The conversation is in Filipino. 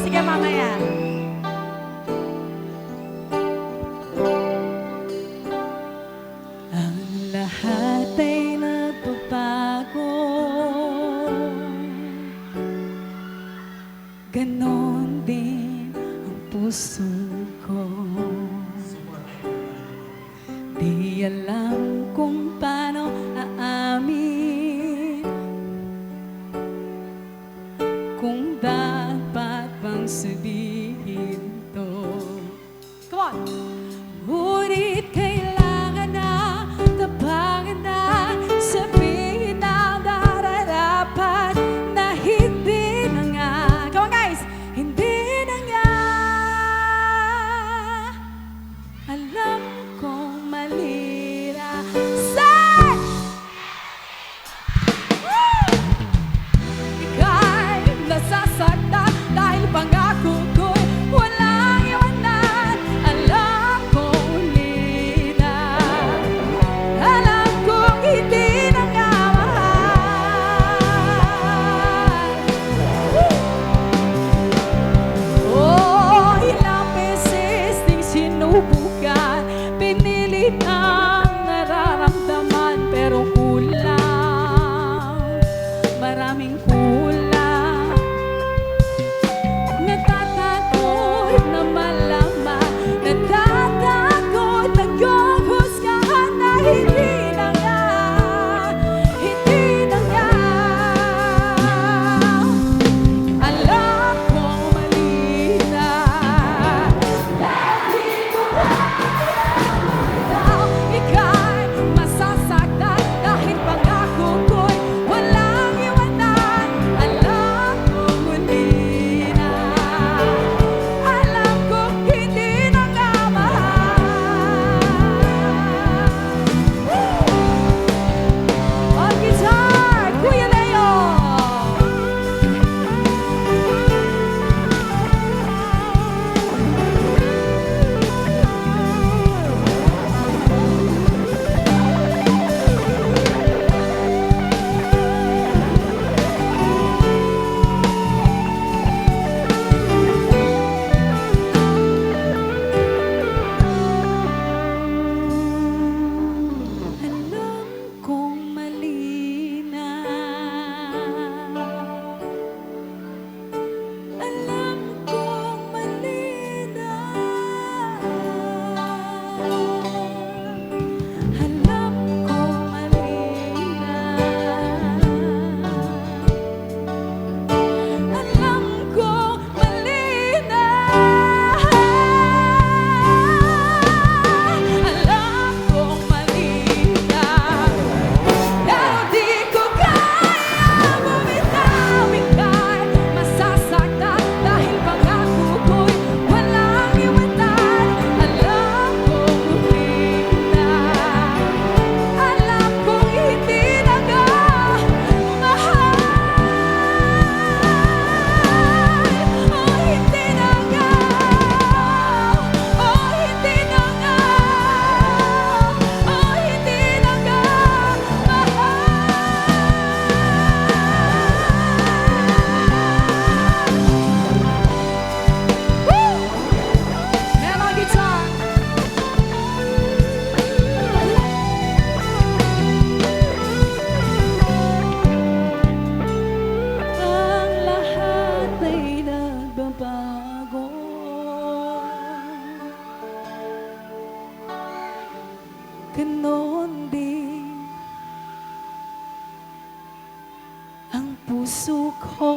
Sige, mamaya. Ang lahat ay nagbabago, ganon din ang puso ko. Di alam kung paano aamin, kung dapat bang sabihin to. Come on! Ngunit kailangan na, tapangan na, sabihin ang nararapat na hindi na nga. Come on guys! Hindi na nga. Alam kong mali na. Say! Ika'y nasasaktan dahil pangako ko'y walang iwanan. Alam kong muli na. Alam kong hindi na nga mahal. Oh, ilang beses ding sinubukan, pinilit ang nararamdaman, pero kulang, maraming kulang. Natatakot na malaman, natatakot nag-uhusgahan na hindi na nga, hindi na nga. Alam kong mali na. Ika'y masasaktan dahil pangako ko'y walang iwanan. Alam kong muli na. Alam kong hindi na nga mahal. On guitar, Kuya Leo! Alam kong mali na. Alam kong mali na. Alam kong mali na. Alam kong mali na. Alam kong mali na. Pero di ko kaya bumitaw. Ika'y masasaktan dahil pangako ko'y walang iwanan. Alam kong muli na. Alam kong hindi na nga mahal. Oh, hindi na nga. Oh, hindi na nga. Oh, hindi na nga mahal. Woo! Meron guitar. Ang lahat ay nagbabago, ganon din ang puso ko.